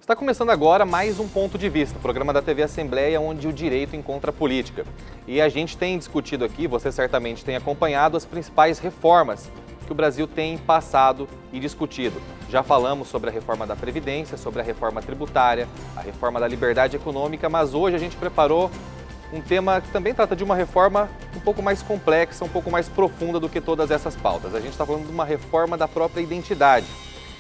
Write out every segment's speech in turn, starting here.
Está começando agora mais um Ponto de Vista, programa da TV Assembleia onde o direito encontra a política. E a gente tem discutido aqui, você certamente tem acompanhado, as principais reformas que o Brasil tem passado e discutido. Já falamos sobre a reforma da Previdência, sobre a reforma tributária, a reforma da liberdade econômica, mas hoje a gente preparou um tema que também trata de uma reforma um pouco mais complexa, um pouco mais profunda do que todas essas pautas. A gente está falando de uma reforma da própria identidade.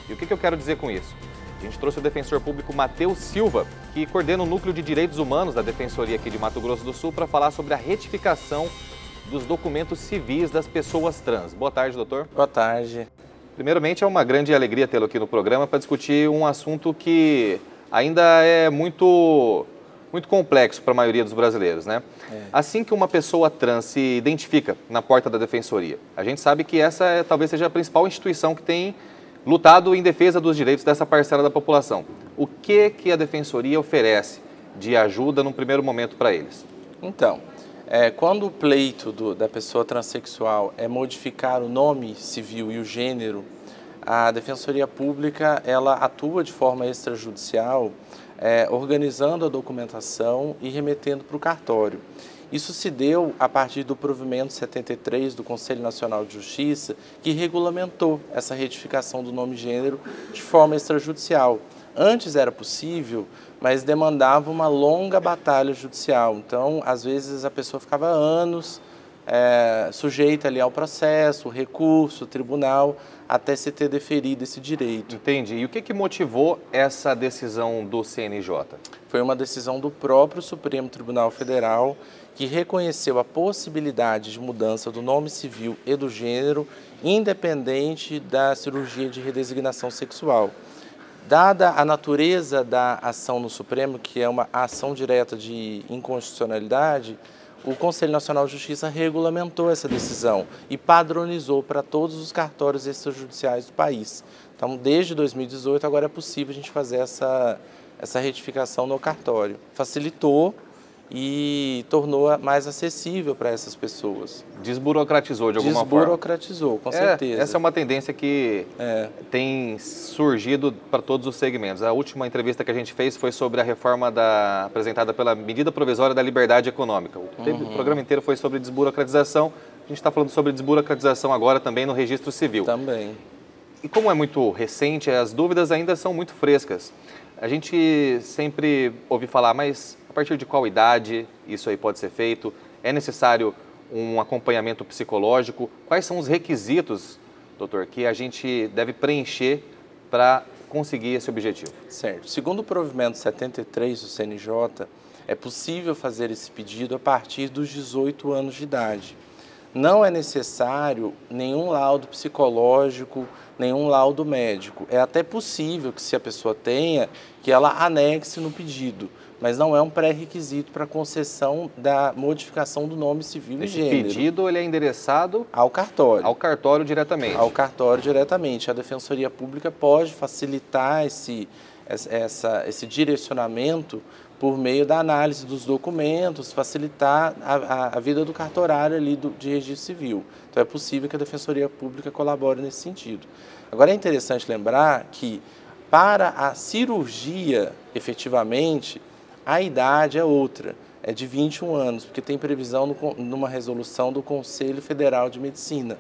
E o que eu quero dizer com isso? A gente trouxe o defensor público Matheus Silva, que coordena o Núcleo de Direitos Humanos da Defensoria aqui de Mato Grosso do Sul, para falar sobre a retificação dos documentos civis das pessoas trans. Boa tarde, doutor. Boa tarde. Primeiramente, é uma grande alegria tê-lo aqui no programa para discutir um assunto que ainda é muito complexo para a maioria dos brasileiros, né? Assim que uma pessoa trans se identifica na porta da Defensoria, a gente sabe que essa talvez seja a principal instituição que tem lutado em defesa dos direitos dessa parcela da população. O que a Defensoria oferece de ajuda num primeiro momento para eles? Então, quando o pleito da pessoa transexual é modificar o nome civil e o gênero, a Defensoria Pública ela atua de forma extrajudicial, organizando a documentação e remetendo para o cartório. Isso se deu a partir do provimento 73 do Conselho Nacional de Justiça, que regulamentou essa retificação do nome e gênero de forma extrajudicial. Antes era possível, mas demandava uma longa batalha judicial. Então, às vezes, a pessoa ficava anos sujeita ali ao processo, recurso, tribunal, até se ter deferido esse direito. Entendi. E o que motivou essa decisão do CNJ? Foi uma decisão do próprio Supremo Tribunal Federal, que reconheceu a possibilidade de mudança do nome civil e do gênero, independente da cirurgia de redesignação sexual. Dada a natureza da ação no Supremo, que é uma ação direta de inconstitucionalidade, o Conselho Nacional de Justiça regulamentou essa decisão e padronizou para todos os cartórios extrajudiciais do país. Então, desde 2018, agora é possível a gente fazer essa retificação no cartório. Facilitou e tornou mais acessível para essas pessoas. Desburocratizou de alguma forma? Desburocratizou, com certeza. Essa é uma tendência que tem surgido para todos os segmentos. A última entrevista que a gente fez foi sobre a reforma apresentada pela Medida Provisória da Liberdade Econômica. O programa inteiro foi sobre desburocratização. A gente está falando sobre desburocratização agora também no registro civil. Também. E como é muito recente, as dúvidas ainda são muito frescas. A gente sempre ouve falar, mas a partir de qual idade isso aí pode ser feito? É necessário um acompanhamento psicológico? Quais são os requisitos, doutor, que a gente deve preencher para conseguir esse objetivo? Certo. Segundo o provimento 73 do CNJ, é possível fazer esse pedido a partir dos 18 anos de idade. Não é necessário nenhum laudo psicológico, nenhum laudo médico. É até possível que, se a pessoa tenha, que ela anexe no pedido, mas não é um pré-requisito para a concessão da modificação do nome civil e gênero. Esse pedido ele é endereçado ao cartório. Ao cartório diretamente. Ao cartório diretamente. A Defensoria Pública pode facilitar esse direcionamento por meio da análise dos documentos, facilitar a vida do cartorário ali de registro civil. Então é possível que a Defensoria Pública colabore nesse sentido. Agora é interessante lembrar que para a cirurgia, efetivamente, a idade é outra, é de 21 anos, porque tem previsão numa resolução do Conselho Federal de Medicina.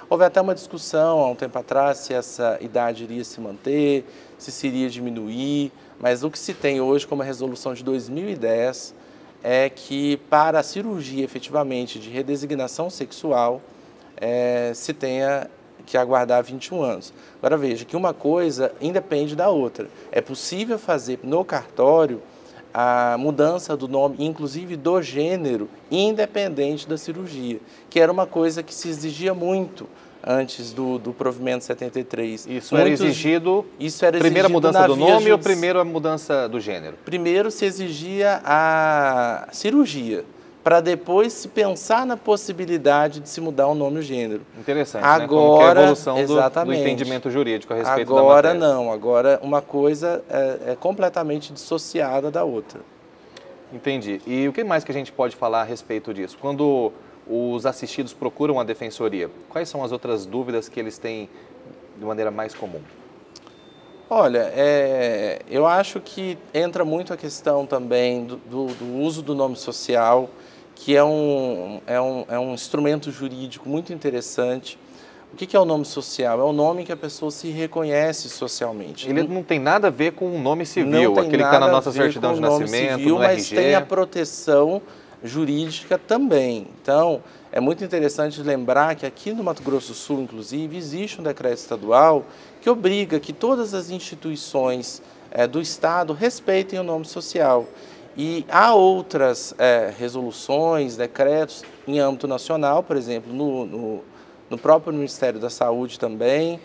Houve até uma discussão há um tempo atrás se essa idade iria se manter, se iria diminuir, mas o que se tem hoje como a resolução de 2010 é que para a cirurgia efetivamente de redesignação sexual se tenha que aguardar 21 anos. Agora veja que uma coisa independe da outra. É possível fazer no cartório a mudança do nome, inclusive do gênero, independente da cirurgia, que era uma coisa que se exigia muito antes do provimento 73. Isso era exigido, primeira mudança do nome ou primeiro a mudança do gênero? Primeiro se exigia a cirurgia, para depois se pensar na possibilidade de se mudar o nome e o gênero. Interessante, agora, né? Como que é a evolução do entendimento jurídico a respeito da matéria. Agora não, agora uma coisa é completamente dissociada da outra. Entendi. E o que mais que a gente pode falar a respeito disso? Quando os assistidos procuram a Defensoria, quais são as outras dúvidas que eles têm de maneira mais comum? Olha, eu acho que entra muito a questão também do uso do nome social, que é um instrumento jurídico muito interessante. O que é o nome social? É o nome que a pessoa se reconhece socialmente. Ele não tem nada a ver com o nome civil, aquele que está na nossa certidão de nascimento, civil, no mas RG. tem a proteção jurídica também. Então, é muito interessante lembrar que aqui no Mato Grosso do Sul, inclusive, existe um decreto estadual que obriga que todas as instituições do Estado respeitem o nome social. E há outras resoluções, decretos em âmbito nacional, por exemplo, no próprio Ministério da Saúde também,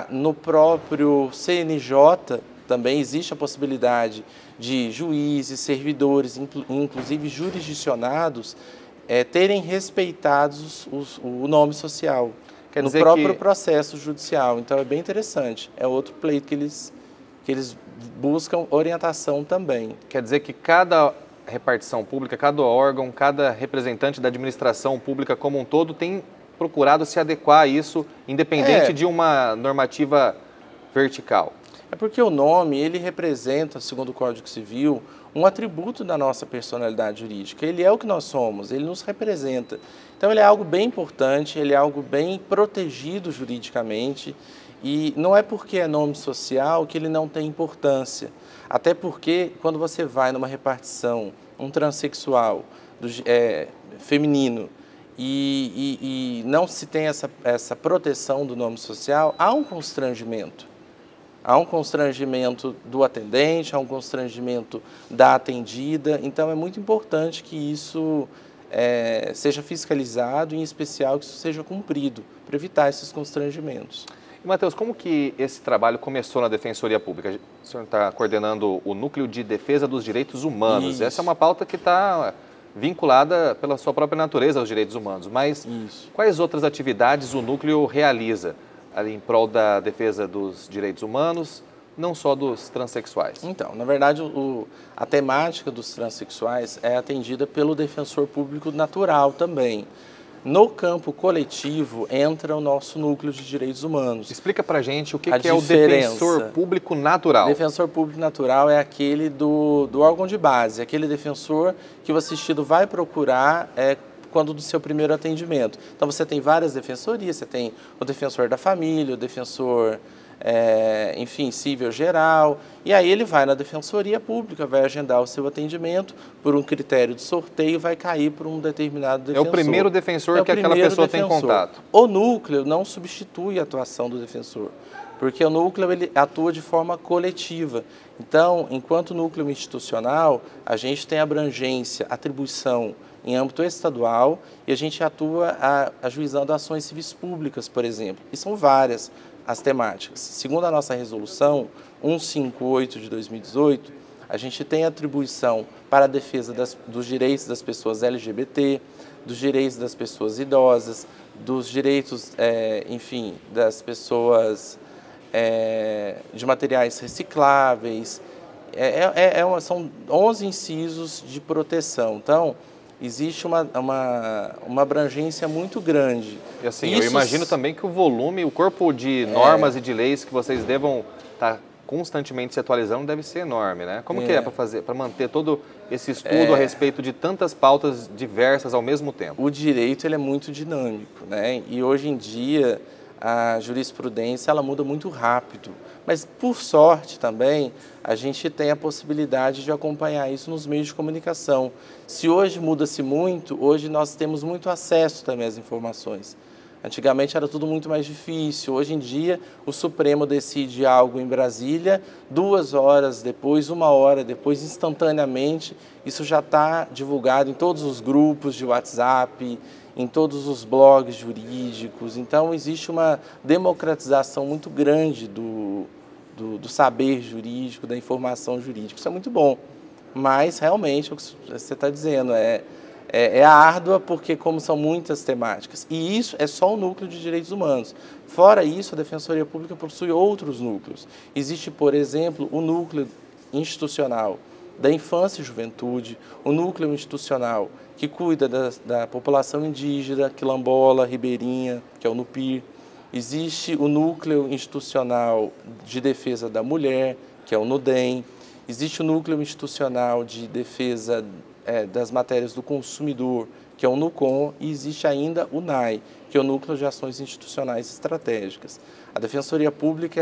no próprio CNJ também existe a possibilidade de juízes, servidores, inclusive jurisdicionados, terem respeitados o nome social no próprio processo judicial. Então é bem interessante, é outro pleito que eles buscam orientação também. Quer dizer que cada repartição pública, cada órgão, cada representante da administração pública como um todo tem procurado se adequar a isso, independente de uma normativa vertical. É porque o nome, ele representa, segundo o Código Civil, um atributo da nossa personalidade jurídica. Ele é o que nós somos, ele nos representa. Então ele é algo bem importante, ele é algo bem protegido juridicamente e não é porque é nome social que ele não tem importância. Até porque quando você vai numa repartição, um transexual feminino, e não se tem essa proteção do nome social, há um constrangimento. Há um constrangimento do atendente, há um constrangimento da atendida. Então, é muito importante que isso seja fiscalizado, em especial que isso seja cumprido, para evitar esses constrangimentos. E, Matheus, como que esse trabalho começou na Defensoria Pública? O senhor está coordenando o Núcleo de Defesa dos Direitos Humanos. Isso. Essa é uma pauta que está vinculada pela sua própria natureza aos direitos humanos. Mas quais outras atividades o núcleo realiza ali em prol da defesa dos direitos humanos, não só dos transexuais? Então, na verdade, a temática dos transexuais é atendida pelo defensor público natural também. No campo coletivo entra o nosso núcleo de direitos humanos. Explica pra gente o que é o defensor público natural. O defensor público natural é aquele do órgão de base, aquele defensor que o assistido vai procurar quando do seu primeiro atendimento. Então você tem várias defensorias, você tem o defensor da família, o defensor, enfim, civil geral, e aí ele vai na defensoria pública, vai agendar o seu atendimento, por um critério de sorteio vai cair por um determinado defensor. É o primeiro defensor que aquela pessoa tem contato. O núcleo não substitui a atuação do defensor, porque o núcleo ele atua de forma coletiva. Então, enquanto núcleo institucional, a gente tem abrangência, atribuição em âmbito estadual e a gente atua ajuizando ações civis públicas, por exemplo. E são várias as temáticas. Segundo a nossa resolução 158 de 2018, a gente tem atribuição para a defesa dos direitos das pessoas LGBT, dos direitos das pessoas idosas, dos direitos, enfim, das pessoas de materiais recicláveis. São 11 incisos de proteção. Então, existe uma abrangência muito grande. E assim, eu imagino também que o volume, o corpo de normas e de leis que vocês devam estar constantemente se atualizando deve ser enorme, né? Como que é para fazer, para manter todo esse estudo a respeito de tantas pautas diversas ao mesmo tempo? O direito ele é muito dinâmico, né? E hoje em dia a jurisprudência ela muda muito rápido. Mas, por sorte também, a gente tem a possibilidade de acompanhar isso nos meios de comunicação. Se hoje muda-se muito, hoje nós temos muito acesso também às informações. Antigamente era tudo muito mais difícil. Hoje em dia, o Supremo decide algo em Brasília, 2 horas depois, 1 hora depois, instantaneamente, isso já está divulgado em todos os grupos de WhatsApp, em todos os blogs jurídicos. Então, existe uma democratização muito grande do saber jurídico, da informação jurídica. Isso é muito bom, mas realmente, o que você está dizendo é árdua, porque como são muitas temáticas. E isso é só o núcleo de direitos humanos. Fora isso, a Defensoria Pública possui outros núcleos. Existe, por exemplo, o núcleo institucional da infância e juventude, o núcleo institucional que cuida da população indígena, quilombola, ribeirinha, que é o NUPIR. Existe o Núcleo Institucional de Defesa da Mulher, que é o NUDEM. Existe o Núcleo Institucional de Defesa das Matérias do Consumidor, que é o NUCOM, e existe ainda o NAI, que é o Núcleo de Ações Institucionais Estratégicas. A Defensoria Pública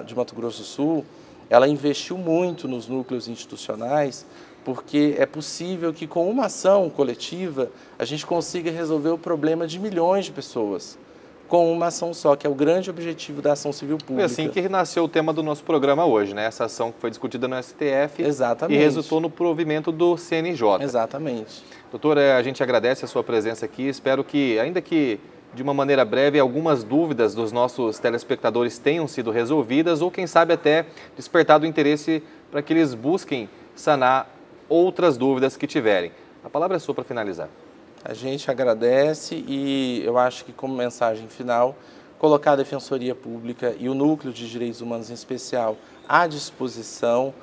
de Mato Grosso do Sul, ela investiu muito nos núcleos institucionais, porque é possível que com uma ação coletiva a gente consiga resolver o problema de milhões de pessoas, com uma ação só, que é o grande objetivo da ação civil pública. Foi assim que nasceu o tema do nosso programa hoje, né? Essa ação que foi discutida no STF. Exatamente. E resultou no provimento do CNJ. Exatamente. Doutor, a gente agradece a sua presença aqui. Espero que, ainda que de uma maneira breve, algumas dúvidas dos nossos telespectadores tenham sido resolvidas ou, quem sabe, até despertado o interesse para que eles busquem sanar outras dúvidas que tiverem. A palavra é sua para finalizar. A gente agradece e eu acho que, como mensagem final, colocar a Defensoria Pública e o Núcleo de Direitos Humanos em especial à disposição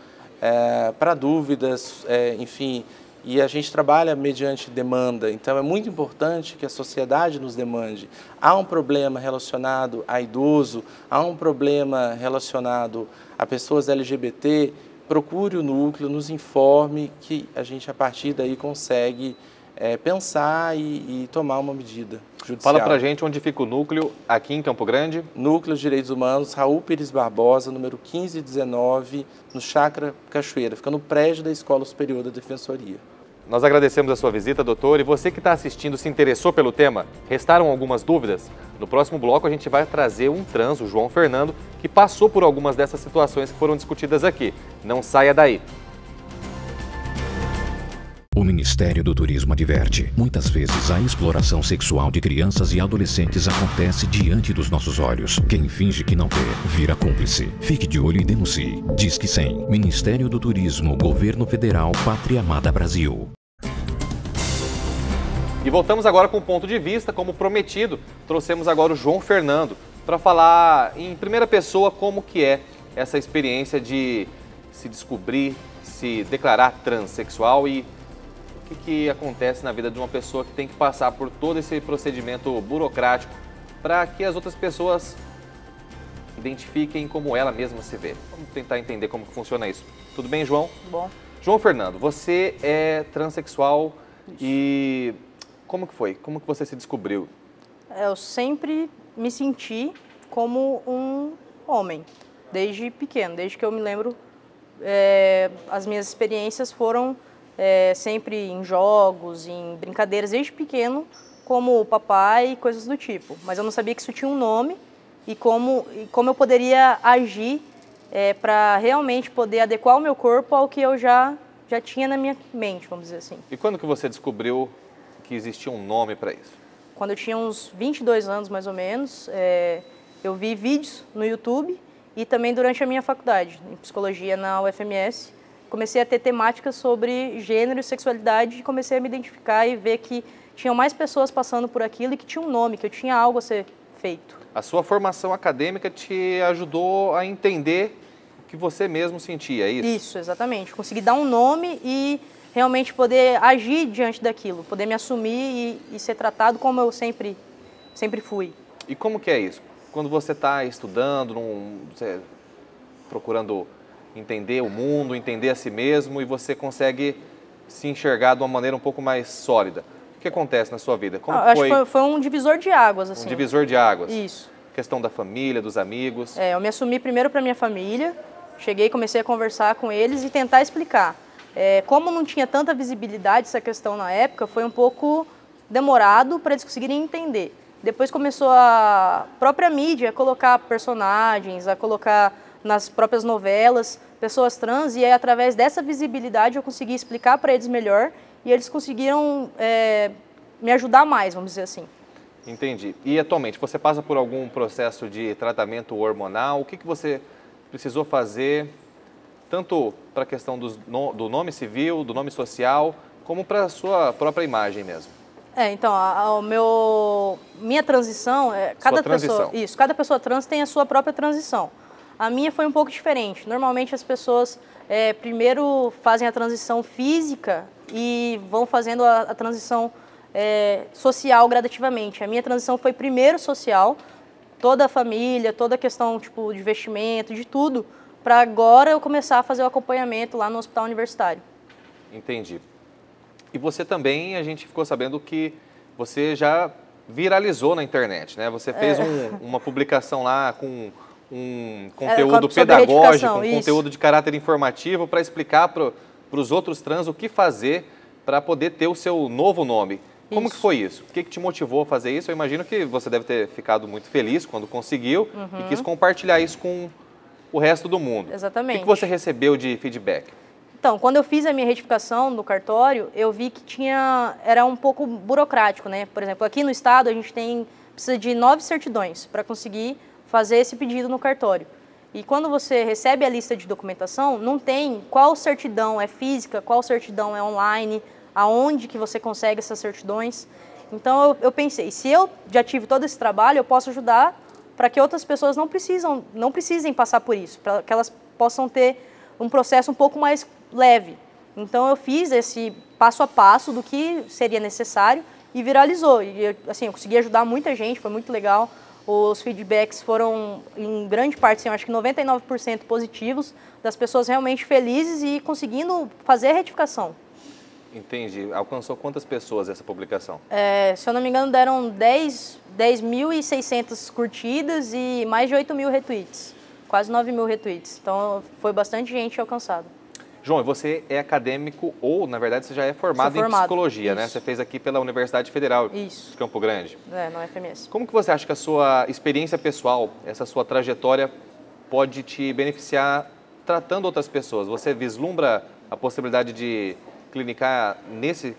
para dúvidas, enfim, e a gente trabalha mediante demanda, então é muito importante que a sociedade nos demande. Há um problema relacionado a idoso, há um problema relacionado a pessoas LGBT, procure o núcleo, nos informe que a gente a partir daí consegue pensar e tomar uma medida judicial. Fala pra gente onde fica o núcleo aqui em Campo Grande. Núcleo de Direitos Humanos, Raul Pires Barbosa, número 1519, no Chácara Cachoeira, fica no prédio da Escola Superior da Defensoria. Nós agradecemos a sua visita, doutor, e você que está assistindo se interessou pelo tema? Restaram algumas dúvidas? No próximo bloco a gente vai trazer um trans, o João Fernando, que passou por algumas dessas situações que foram discutidas aqui. Não saia daí! O Ministério do Turismo adverte: muitas vezes a exploração sexual de crianças e adolescentes acontece diante dos nossos olhos. Quem finge que não vê, vira cúmplice. Fique de olho e denuncie. Disque 100. Ministério do Turismo, Governo Federal, Pátria Amada Brasil. E voltamos agora com o ponto de vista, como prometido, trouxemos agora o João Fernando para falar em primeira pessoa como que é essa experiência de se descobrir, se declarar transexual e o que acontece na vida de uma pessoa que tem que passar por todo esse procedimento burocrático para que as outras pessoas identifiquem como ela mesma se vê. Vamos tentar entender como que funciona isso. Tudo bem, João? Bom. João Fernando, você é transexual e como que foi? Como que você se descobriu? Eu sempre me senti como um homem, desde pequeno, desde que eu me lembro. As minhas experiências foram sempre em jogos, em brincadeiras, desde pequeno, como o papai e coisas do tipo. Mas eu não sabia que isso tinha um nome e como eu poderia agir para realmente poder adequar o meu corpo ao que eu já tinha na minha mente, vamos dizer assim. E quando que você descobriu que existia um nome para isso? Quando eu tinha uns 22 anos, mais ou menos, eu vi vídeos no YouTube e também durante a minha faculdade, em psicologia na UFMS, comecei a ter temáticas sobre gênero e sexualidade e comecei a me identificar e ver que tinham mais pessoas passando por aquilo e que tinha um nome, que eu tinha algo a ser feito. A sua formação acadêmica te ajudou a entender o que você mesmo sentia, é isso? Isso, exatamente. Consegui dar um nome e realmente poder agir diante daquilo, poder me assumir e ser tratado como eu sempre fui. E como que é isso? Quando você está estudando, procurando entender o mundo, entender a si mesmo e você consegue se enxergar de uma maneira um pouco mais sólida. O que acontece na sua vida? Como acho que foi um divisor de águas, assim. Um divisor de águas? Isso. Questão da família, dos amigos? Eu me assumi primeiro para minha família, cheguei, comecei a conversar com eles e tentar explicar. Como não tinha tanta visibilidade essa questão na época, foi um pouco demorado para eles conseguirem entender. Depois começou a própria mídia a colocar personagens, a colocar nas próprias novelas, pessoas trans, e aí, através dessa visibilidade eu consegui explicar para eles melhor e eles conseguiram me ajudar mais, vamos dizer assim. Entendi. E atualmente, você passa por algum processo de tratamento hormonal? O que você precisou fazer, tanto para a questão do nome civil, do nome social, como para a sua própria imagem mesmo? Então, minha transição, cada pessoa trans tem a sua própria transição. A minha foi um pouco diferente. Normalmente as pessoas primeiro fazem a transição física e vão fazendo a transição social gradativamente. A minha transição foi primeiro social, toda a família, toda a questão tipo, de vestimento, de tudo, para agora eu começar a fazer o acompanhamento lá no hospital universitário. Entendi. E você também, a gente ficou sabendo que você já viralizou na internet, né? Você fez uma publicação lá com um conteúdo pedagógico, um conteúdo de caráter informativo para explicar para os outros trans o que fazer para poder ter o seu novo nome. Como que foi isso? O que te motivou a fazer isso? Eu imagino que você deve ter ficado muito feliz quando conseguiu e quis compartilhar isso com o resto do mundo. Exatamente. O que você recebeu de feedback? Então, quando eu fiz a minha retificação no cartório, eu vi que era um pouco burocrático, né? Por exemplo, aqui no estado a gente precisa de 9 certidões para conseguir fazer esse pedido no cartório. E quando você recebe a lista de documentação, não tem qual certidão é física, qual certidão é online, aonde que você consegue essas certidões. Então eu pensei, se eu já tive todo esse trabalho, eu posso ajudar para que outras pessoas não precisem passar por isso, para que elas possam ter um processo um pouco mais leve. Então eu fiz esse passo a passo do que seria necessário e viralizou. E assim, eu consegui ajudar muita gente, foi muito legal. Os feedbacks foram, em grande parte, assim, eu acho que 99% positivos, das pessoas realmente felizes e conseguindo fazer a retificação. Entendi. Alcançou quantas pessoas essa publicação? Se eu não me engano, deram 10.600 curtidas e mais de 8.000 retweets. Quase 9.000 retweets. Então, foi bastante gente alcançada. João, você é acadêmico ou, na verdade, você já é formado em psicologia, isso, né? Você fez aqui pela Universidade Federal de Campo Grande. No FMS. Como que você acha que a sua experiência pessoal, essa sua trajetória, pode te beneficiar tratando outras pessoas? Você vislumbra a possibilidade de clinicar nesse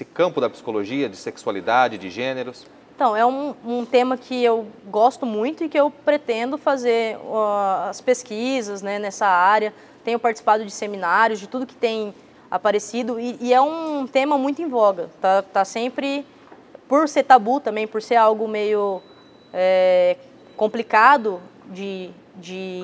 campo da psicologia, de sexualidade, de gêneros? Então, é um tema que eu gosto muito e que eu pretendo fazer as pesquisas, né, nessa área. Tenho participado de seminários, de tudo que tem aparecido e é um tema muito em voga. Tá sempre, por ser tabu também, por ser algo meio complicado de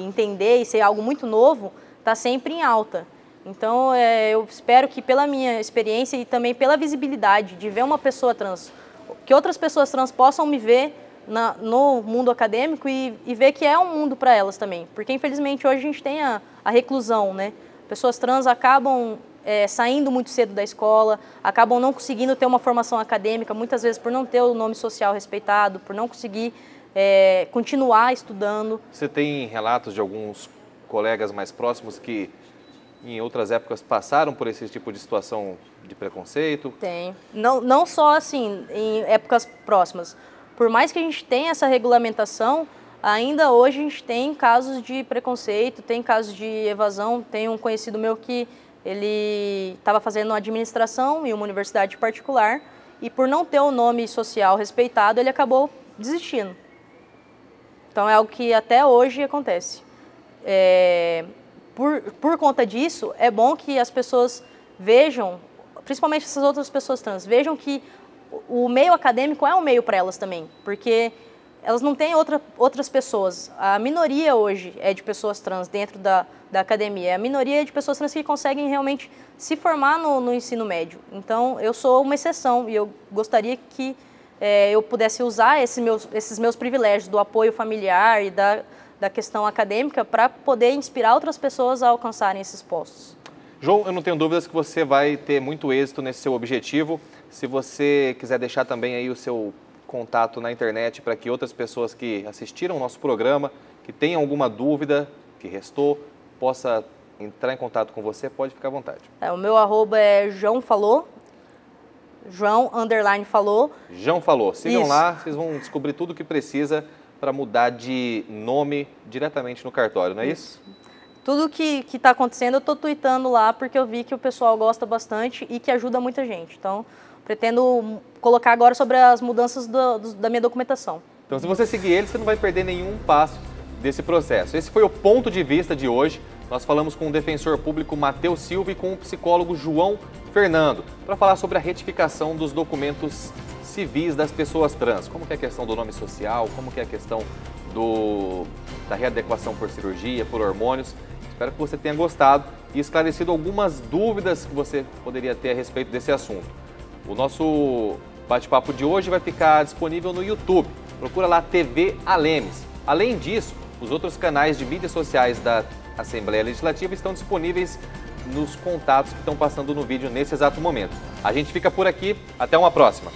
entender e ser algo muito novo, tá sempre em alta. Então, eu espero que pela minha experiência e também pela visibilidade de ver uma pessoa trans, que outras pessoas trans possam me ver no mundo acadêmico e ver que é um mundo para elas também. Porque, infelizmente, hoje a gente tem a reclusão, né? Pessoas trans acabam saindo muito cedo da escola, acabam não conseguindo ter uma formação acadêmica, muitas vezes por não ter o nome social respeitado, por não conseguir continuar estudando. Você tem relatos de alguns colegas mais próximos que em outras épocas passaram por esse tipo de situação de preconceito? Tem. Não só assim, em épocas próximas. Por mais que a gente tenha essa regulamentação, ainda hoje a gente tem casos de preconceito, tem casos de evasão. Tem um conhecido meu que ele estava fazendo administração em uma universidade particular e por não ter o nome social respeitado, ele acabou desistindo. Então é algo que até hoje acontece. Por conta disso, é bom que as pessoas vejam, principalmente essas outras pessoas trans, vejam que o meio acadêmico é um meio para elas também, porque elas não têm outras pessoas. A minoria hoje é de pessoas trans dentro da academia, a minoria é de pessoas trans que conseguem realmente se formar no ensino médio. Então, eu sou uma exceção e eu gostaria que eu pudesse usar esses meus privilégios do apoio familiar e da questão acadêmica para poder inspirar outras pessoas a alcançarem esses postos. João, eu não tenho dúvidas que você vai ter muito êxito nesse seu objetivo. Se você quiser deixar também aí o seu contato na internet para que outras pessoas que assistiram ao nosso programa, que tenham alguma dúvida que restou, possa entrar em contato com você, pode ficar à vontade. O meu @ é João Falou, João_Falou. João Falou. Sigam lá, vocês vão descobrir tudo o que precisa para mudar de nome diretamente no cartório, não é isso? Tudo que está acontecendo eu estou tweetando lá porque eu vi que o pessoal gosta bastante e que ajuda muita gente. Então, pretendo colocar agora sobre as mudanças da minha documentação. Então, se você seguir ele, você não vai perder nenhum passo desse processo. Esse foi o Ponto de Vista de hoje. Nós falamos com o defensor público Matheus Silva e com o psicólogo João Fernando para falar sobre a retificação dos documentos civis das pessoas trans. Como que é a questão do nome social, como que é a questão da readequação por cirurgia, por hormônios. Espero que você tenha gostado e esclarecido algumas dúvidas que você poderia ter a respeito desse assunto. O nosso bate-papo de hoje vai ficar disponível no YouTube. Procura lá TV Alemes. Além disso, os outros canais de mídias sociais da Assembleia Legislativa estão disponíveis nos contatos que estão passando no vídeo nesse exato momento. A gente fica por aqui, até uma próxima.